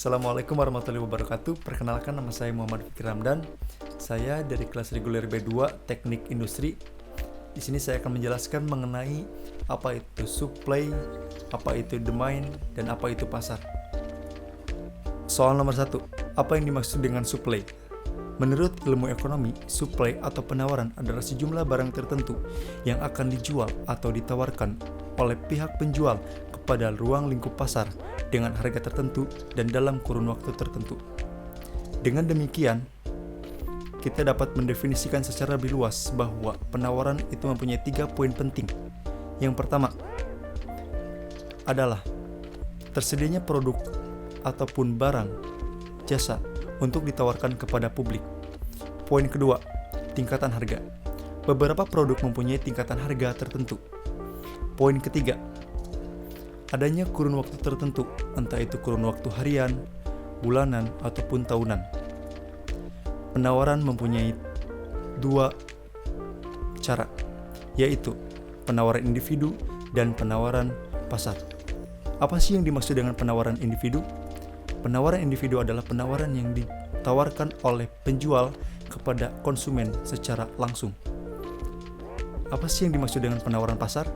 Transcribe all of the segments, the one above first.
Assalamualaikum warahmatullahi wabarakatuh. Perkenalkan, nama saya Muhammad Fikri Ramdan. Saya dari kelas reguler B2 Teknik Industri. Di sini saya akan menjelaskan mengenai apa itu supply, apa itu demand, dan apa itu pasar. Soal nomor 1, apa yang dimaksud dengan supply? Menurut ilmu ekonomi, supply atau penawaran adalah sejumlah barang tertentu yang akan dijual atau ditawarkan oleh pihak penjual kepada ruang lingkup pasar dengan harga tertentu dan dalam kurun waktu tertentu. Dengan demikian, kita dapat mendefinisikan secara lebih luas bahwa penawaran itu mempunyai 3 poin penting. Yang pertama adalah tersedianya produk ataupun barang, jasa untuk ditawarkan kepada publik. Poin kedua, tingkatan harga. Beberapa produk mempunyai tingkatan harga tertentu. Poin ketiga, adanya kurun waktu tertentu, entah itu kurun waktu harian, bulanan, ataupun tahunan. Penawaran mempunyai 2 cara, yaitu penawaran individu dan penawaran pasar. Apa sih yang dimaksud dengan penawaran individu? Penawaran individu adalah penawaran yang ditawarkan oleh penjual kepada konsumen secara langsung. Apa sih yang dimaksud dengan penawaran pasar?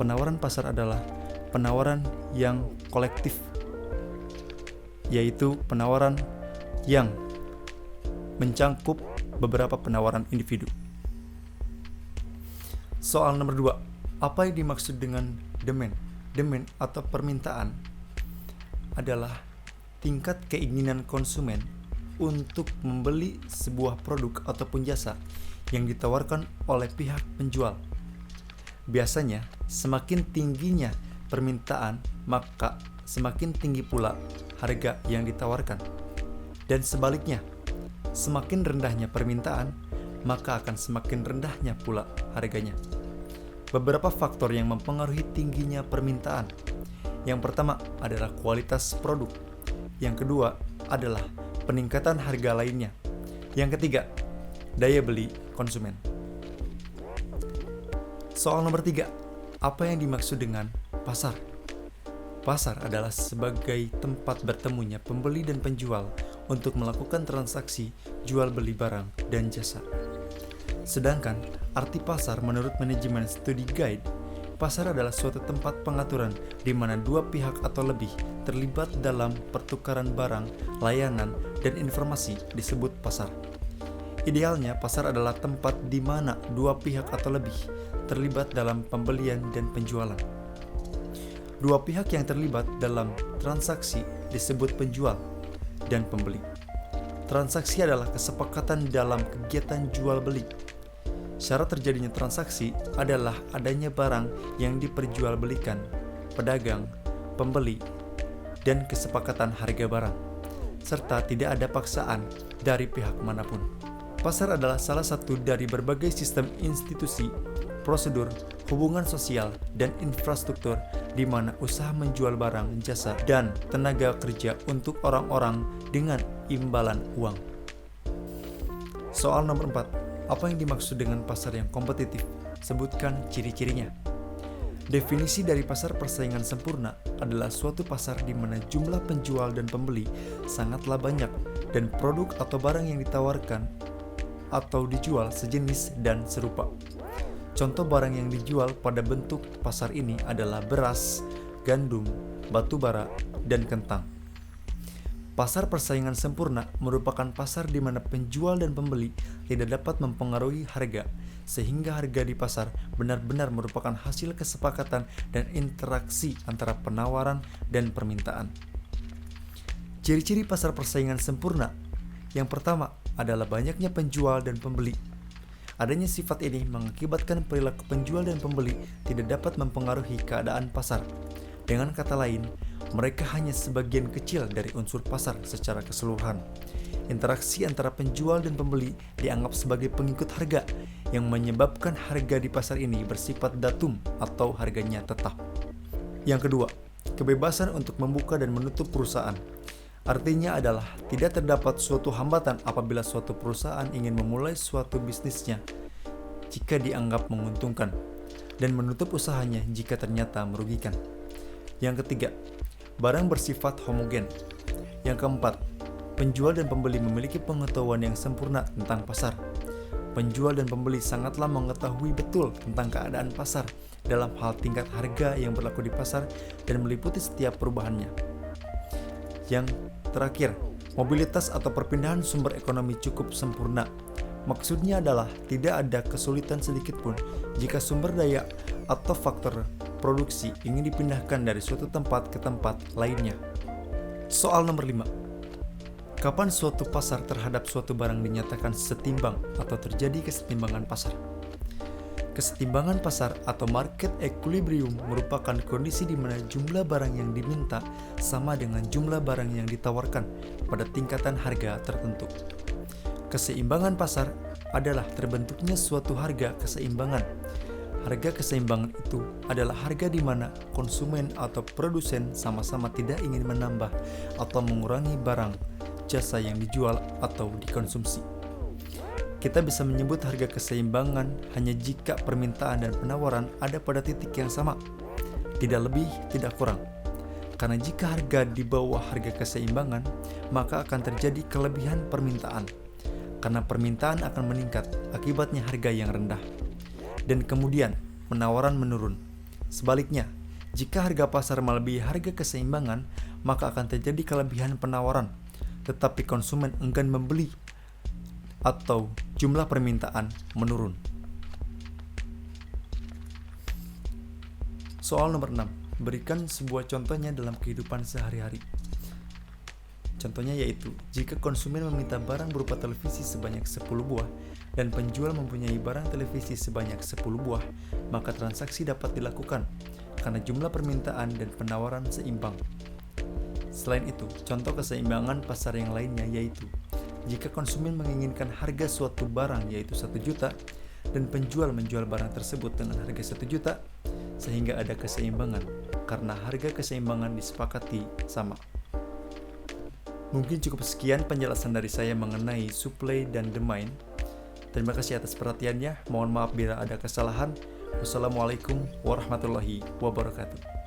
Penawaran pasar adalah penawaran yang kolektif, yaitu penawaran yang mencangkup beberapa penawaran individu. Soal nomor 2, apa yang dimaksud dengan demand? Demand atau permintaan adalah tingkat keinginan konsumen untuk membeli sebuah produk ataupun jasa yang ditawarkan oleh pihak penjual. Biasanya, semakin tingginya permintaan, maka semakin tinggi pula harga yang ditawarkan. Dan sebaliknya, semakin rendahnya permintaan, maka akan semakin rendahnya pula harganya. Beberapa faktor yang mempengaruhi tingginya permintaan. Yang pertama adalah kualitas produk. Yang kedua adalah peningkatan harga lainnya. Yang ketiga, daya beli konsumen. Soal nomor 3, apa yang dimaksud dengan pasar? Pasar adalah sebagai tempat bertemunya pembeli dan penjual untuk melakukan transaksi jual beli barang dan jasa. Sedangkan arti pasar menurut manajemen studi guide, pasar adalah suatu tempat pengaturan di mana 2 pihak atau lebih terlibat dalam pertukaran barang, layanan, dan informasi disebut pasar. Idealnya, pasar adalah tempat di mana 2 pihak atau lebih terlibat dalam pembelian dan penjualan. 2 pihak yang terlibat dalam transaksi disebut penjual dan pembeli. Transaksi adalah kesepakatan dalam kegiatan jual beli. Syarat terjadinya transaksi adalah adanya barang yang diperjualbelikan, pedagang, pembeli, dan kesepakatan harga barang, serta tidak ada paksaan dari pihak manapun. Pasar adalah salah satu dari berbagai sistem institusi, prosedur, hubungan sosial, dan infrastruktur di mana usaha menjual barang, jasa, dan tenaga kerja untuk orang-orang dengan imbalan uang. Soal nomor 4, apa yang dimaksud dengan pasar yang kompetitif? Sebutkan ciri-cirinya. Definisi dari pasar persaingan sempurna adalah suatu pasar di mana jumlah penjual dan pembeli sangatlah banyak dan produk atau barang yang ditawarkan atau dijual sejenis dan serupa. Contoh barang yang dijual pada bentuk pasar ini adalah beras, gandum, batu bara, dan kentang. Pasar persaingan sempurna merupakan pasar di mana penjual dan pembeli tidak dapat mempengaruhi harga, sehingga harga di pasar benar-benar merupakan hasil kesepakatan dan interaksi antara penawaran dan permintaan. Ciri-ciri pasar persaingan sempurna. Yang pertama adalah banyaknya penjual dan pembeli. Adanya sifat ini mengakibatkan perilaku penjual dan pembeli tidak dapat mempengaruhi keadaan pasar. Dengan kata lain, mereka hanya sebagian kecil dari unsur pasar secara keseluruhan. Interaksi antara penjual dan pembeli dianggap sebagai pengikut harga yang menyebabkan harga di pasar ini bersifat datum atau harganya tetap. Yang kedua, kebebasan untuk membuka dan menutup perusahaan. Artinya adalah tidak terdapat suatu hambatan apabila suatu perusahaan ingin memulai suatu bisnisnya jika dianggap menguntungkan dan menutup usahanya jika ternyata merugikan. Yang ketiga, barang bersifat homogen. Yang keempat, penjual dan pembeli memiliki pengetahuan yang sempurna tentang pasar. Penjual dan pembeli sangatlah mengetahui betul tentang keadaan pasar dalam hal tingkat harga yang berlaku di pasar dan meliputi setiap perubahannya. Yang terakhir, mobilitas atau perpindahan sumber ekonomi cukup sempurna. Maksudnya adalah tidak ada kesulitan sedikit pun jika sumber daya atau faktor produksi ingin dipindahkan dari suatu tempat ke tempat lainnya. Soal nomor 5. Kapan suatu pasar terhadap suatu barang dinyatakan setimbang atau terjadi kesetimbangan pasar? Kesetimbangan pasar atau market equilibrium merupakan kondisi di mana jumlah barang yang diminta sama dengan jumlah barang yang ditawarkan pada tingkatan harga tertentu. Keseimbangan pasar adalah terbentuknya suatu harga keseimbangan. Harga keseimbangan itu adalah harga di mana konsumen atau produsen sama-sama tidak ingin menambah atau mengurangi barang, jasa yang dijual atau dikonsumsi. Kita bisa menyebut harga keseimbangan hanya jika permintaan dan penawaran ada pada titik yang sama, tidak lebih, tidak kurang. Karena jika harga di bawah harga keseimbangan, maka akan terjadi kelebihan permintaan. Karena permintaan akan meningkat akibatnya harga yang rendah. Dan kemudian penawaran menurun. Sebaliknya, jika harga pasar melebihi harga keseimbangan, maka akan terjadi kelebihan penawaran, tetapi konsumen enggan membeli atau jumlah permintaan menurun. Soal nomor 6. Berikan sebuah contohnya dalam kehidupan sehari-hari. Contohnya yaitu, jika konsumen meminta barang berupa televisi sebanyak 10 buah dan penjual mempunyai barang televisi sebanyak 10 buah, maka transaksi dapat dilakukan karena jumlah permintaan dan penawaran seimbang. Selain itu, contoh keseimbangan pasar yang lainnya yaitu, jika konsumen menginginkan harga suatu barang yaitu 1 juta dan penjual menjual barang tersebut dengan harga 1 juta, sehingga ada keseimbangan karena harga keseimbangan disepakati sama. Mungkin cukup sekian penjelasan dari saya mengenai supply dan demand. Terima kasih atas perhatiannya. Mohon maaf bila ada kesalahan. Wassalamualaikum warahmatullahi wabarakatuh.